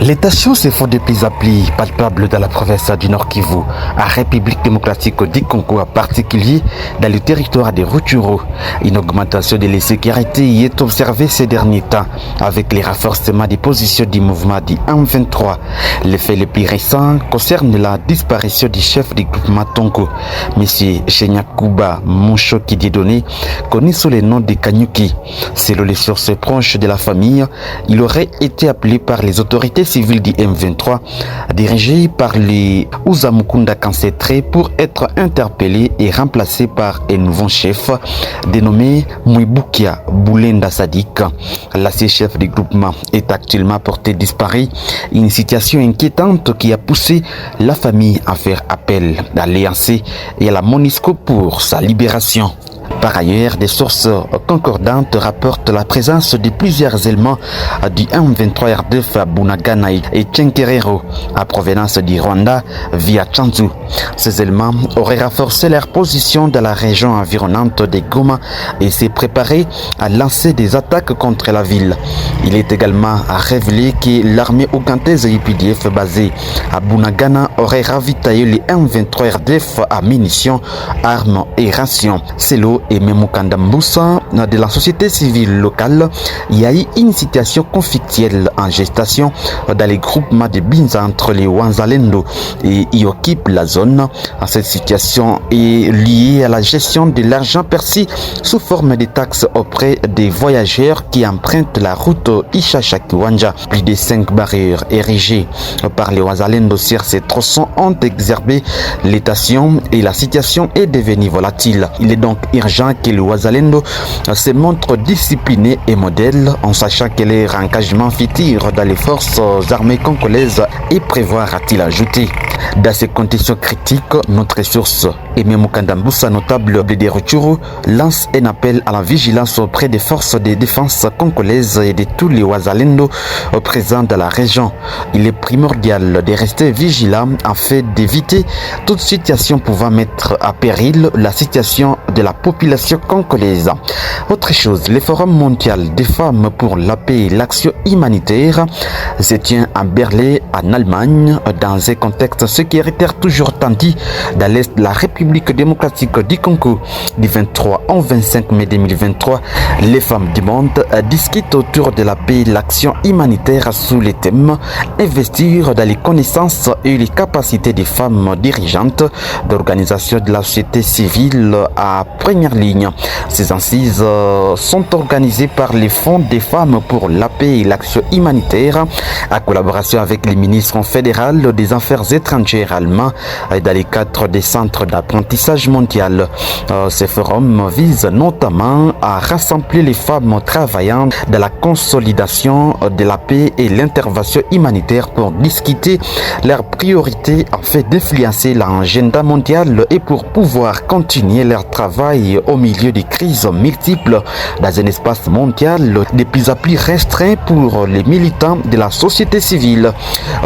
Les tensions se font de plus en plus palpables dans la province du Nord Kivu, à République démocratique du Congo en particulier, dans le territoire de Rutshuru. Une augmentation de l'insécurité y est observée ces derniers temps, avec les renforcements des positions du mouvement du M23. Les faits les plus récents concernent la disparition du chef du groupement Tongo, M. Chenyakuba Monshoki Dieudonné, connu sous le nom de Kanyuki. Selon les sources proches de la famille, il aurait été appelé par les autorités civiles du M23, dirigées par les Uzamukunda Kansetre, pour être interpellé et remplacé par un nouveau chef dénommé Mwibukia Boulenda Sadik. L'ancien chef du groupement est actuellement porté disparu, une situation inquiétante qui a poussé la famille à faire appel à l'EAC et à la MONUSCO pour sa libération. Par ailleurs, des sources concordantes rapportent la présence de plusieurs éléments du M23 RDF à Bunagana et Tchenkerero, à provenance du Rwanda via Tchanzu. Ces éléments auraient renforcé leur position dans la région environnante de Goma et s'est préparé à lancer des attaques contre la ville. Il est également révélé que l'armée ougandaise UPDF basée à Bunagana aurait ravitaillé les M23 RDF à munitions, armes et rations. Selon et Memukanda Mbusa de la société civile locale, il y a eu une situation conflictuelle en gestation dans les groupements de Binza entre les Wanzalendo et y occupent la zone. Cette situation est liée à la gestion de l'argent perçu sous forme de taxes auprès des voyageurs qui empruntent la route Ishasha-Kiwanja. Plus de 5 barrières érigées par les Wanzalendo sur ces tronçons ont exacerbé les tensions et la situation est devenue volatile. Il est donc urgent que le Wazalendo se montre discipliné et modèle, en sachant que leur engagement futur dans les forces armées congolaises est prévoir, a-t-il ajouté. Dans ces conditions critiques, notre source Memukanda Mbusa, notable de Rutshuru, lance un appel à la vigilance auprès des forces de défense congolaises et de tous les Wazalendo présents dans la région. Il est primordial de rester vigilant afin d'éviter toute situation pouvant mettre à péril la situation de la population congolaise. Autre chose, le Forum mondial des femmes pour la paix et l'action humanitaire se tient à Berlin, en Allemagne, dans un contexte sécuritaire toujours tendu dans l'est de la République démocratique du Congo. Du 23 au 25 mai 2023, les femmes du monde discutent autour de la paix et l'action humanitaire sous les thèmes investir dans les connaissances et les capacités des femmes dirigeantes d'organisations de la société civile à première ligne. Ces assises sont organisées par les Fonds des femmes pour la paix et l'action humanitaire, en collaboration avec les ministres fédéraux des affaires étrangères allemands et dans les cadres des centres d'apprentissage mondial. Ces forums visent notamment à rassembler les femmes travaillant dans la consolidation de la paix et l'intervention humanitaire pour discuter leurs priorités afin d'influencer l'agenda mondial et pour pouvoir continuer leur travail au milieu des crises multiples dans un espace mondial de plus en plus restreint pour les militants de la société civile.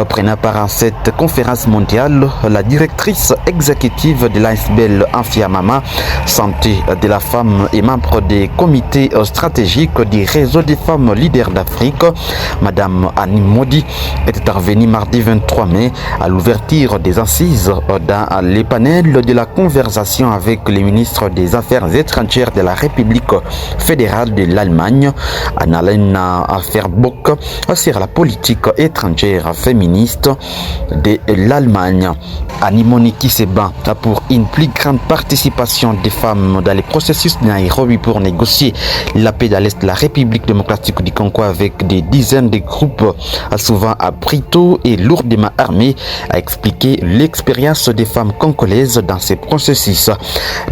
Prenant part à cette conférence mondiale, la directrice exécutive de l'ASBL Amfiamama, santé de la femme et membre des comités stratégiques du réseau des femmes leaders d'Afrique, Madame Annie Modi, est intervenue mardi 23 mai à l'ouverture des assises dans les panels de la conversation avec les ministres des Affaires étrangères de la République fédérale de l'Allemagne, Annalena Baerbock, sur la politique étrangère féministe de l'Allemagne. Animoniki se bat pour une plus grande participation des femmes dans les processus de Nairobi pour négocier la paix dans l'Est de la République démocratique du Congo avec des dizaines de groupes souvent abrités et lourdement armés, a expliqué l'expérience des femmes congolaises dans ces processus.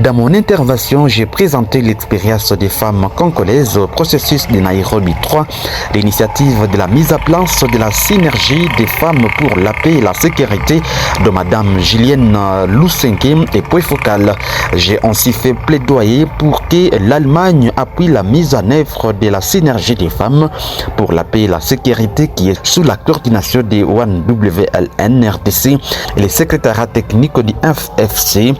Dans mon intervention, j'ai présenté l'expérience des femmes congolaises au processus de Nairobi 3, l'initiative de la mise à place de la synergie des femmes pour la paix et la sécurité de Madame Julienne Lusenke est point focal. J'ai ainsi fait plaidoyer pour que l'Allemagne appuie la mise en œuvre de la synergie des femmes pour la paix et la sécurité qui est sous la coordination des ONWLN RDC et les secrétariats techniques du FFC.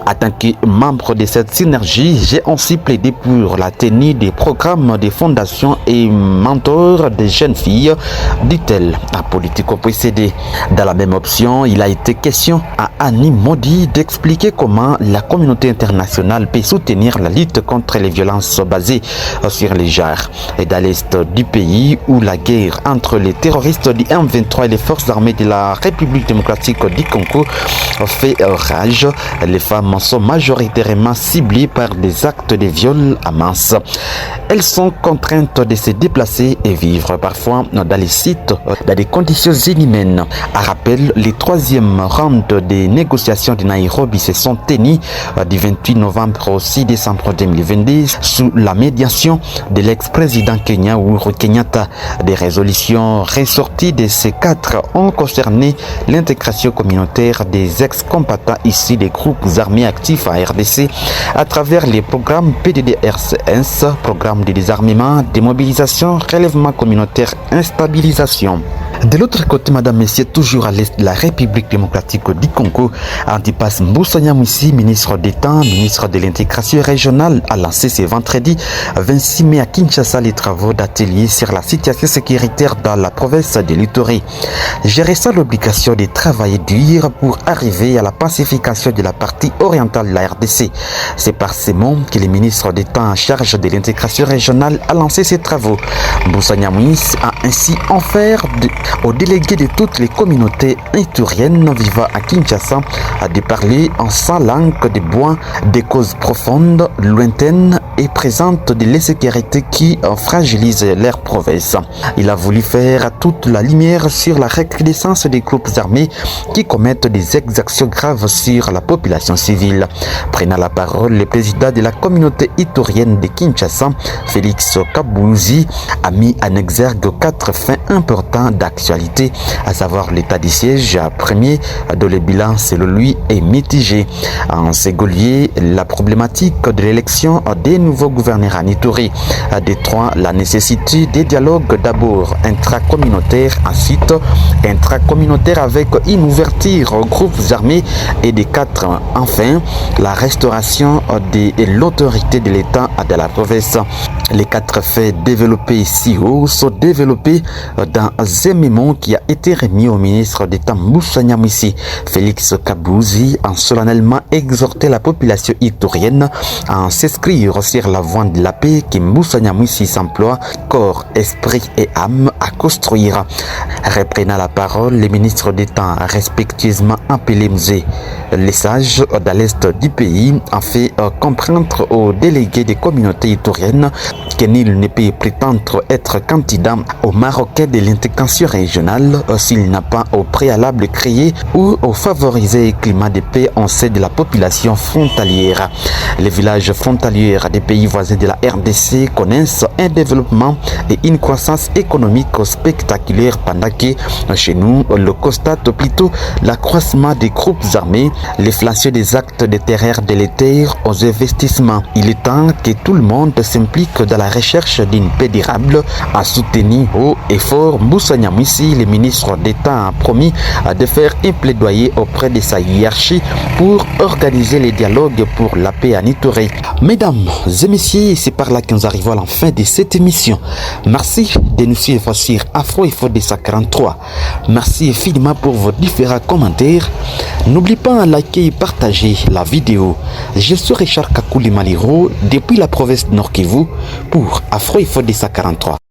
En tant que membre de cette synergie, j'ai aussi plaidé pour la tenue des programmes des fondations et mentors des jeunes filles, dit-elle à Politico précédé. Dans la même option, il a été question à Annie Modi d'expliquer comment la communauté internationale peut soutenir la lutte contre les violences basées sur les genres. Et dans l'est du pays où la guerre entre les terroristes du M23 et les forces armées de la République démocratique du Congo fait rage, les femmes sont majoritairement ciblées par des actes de viol à masse. Elles sont contraintes de se déplacer et vivre parfois dans les sites dans des conditions inhumaines. À rappel, les troisièmes rounds des négociations de Nairobi se sont tenues du 28 novembre au 6 décembre 2022 sous la médiation de l'ex-président Kenya Uhuru Kenyatta. Des résolutions ressorties de ces quatre ont concerné l'intégration communautaire des ex-combattants issus des groupes armés actifs à RDC à travers les programmes PDDRCS, programme de désarmement, démobilisation, relèvement communautaire, instabilisation. De l'autre côté, madame, messieurs, toujours à l'est de la République démocratique du Congo, Antipas Mbusa Nyamwisi, ministre d'État, ministre de l'intégration régionale, a lancé ce vendredi 26 mai à Kinshasa les travaux d'atelier sur la situation sécuritaire dans la province de l'Ituri. J'ai reçu l'obligation de travailler dur pour arriver à la pacification de la partie orientale de la RDC. C'est par ces mots que le ministre d'État en charge de l'intégration régionale a lancé ses travaux. Mbusa Nyamwisi a ainsi offert aux délégués de toutes les communautés ituriennes vivant à Kinshasa de parler en sa langue de bois des causes profondes, lointaines et présentes de l'insécurité qui fragilise leur province. Il a voulu faire toute la lumière sur la recrudescence des groupes armés qui commettent des exactions graves sur la population civile. Prenant la parole, le président de la communauté iturienne de Kinshasa, Félix Kabouzi, a mis en exergue 4 faits importants d'actualité, à savoir l'état du siège premier, dont le bilan selon lui est mitigé. En second lieu, la problématique de l'élection des nouveaux gouverneurs en Ituri. Des trois, la nécessité des dialogues d'abord intracommunautaires, ensuite intracommunautaires avec une ouverture aux groupes armés, et des 4, enfin, la restauration de l'autorité de l'État de la province. Les 4 faits développés ici haut sont développés dans un mémo qui a été remis au ministre d'État Mbusa Nyamwisi. Félix Kabouzi a solennellement exhorté la population iturienne à s'inscrire sur la voie de la paix que Mbusa Nyamwisi s'emploie corps, esprit et âme à construire. Reprenant la parole, le ministre d'État a respectueusement appelé les sages de l'est du pays a fait comprendre aux délégués des communautés ituriennes que nul ne peut prétendre être candidat au Marocain de l'intégration régionale s'il n'a pas au préalable créé ou favoriser un climat de paix en sein de la population frontalière. Les villages frontaliers des pays voisins de la RDC connaissent un développement et une croissance économique spectaculaire, pendant que chez nous, le constate plutôt l'accroissement des groupes armés, l'inflation des actes de terreur délétères aux investissements. Il est temps que tout le monde s'implique dans la recherche d'une paix durable, a soutenu haut et fort Mbusa Nyamwisi. Le ministre d'État a promis de faire un plaidoyer auprès de sa hiérarchie pour organiser les dialogues pour la paix en Ituri. Mesdames et messieurs, c'est par là que nous arrivons à la fin de cette émission. Merci de nous suivre sur Afro Info 243. Merci infiniment pour vos différents commentaires. N'oubliez pas de liker et partager la vidéo. Je suis Richard Kakouly Maliro depuis la province de Nord Kivu pour Afro Info 243.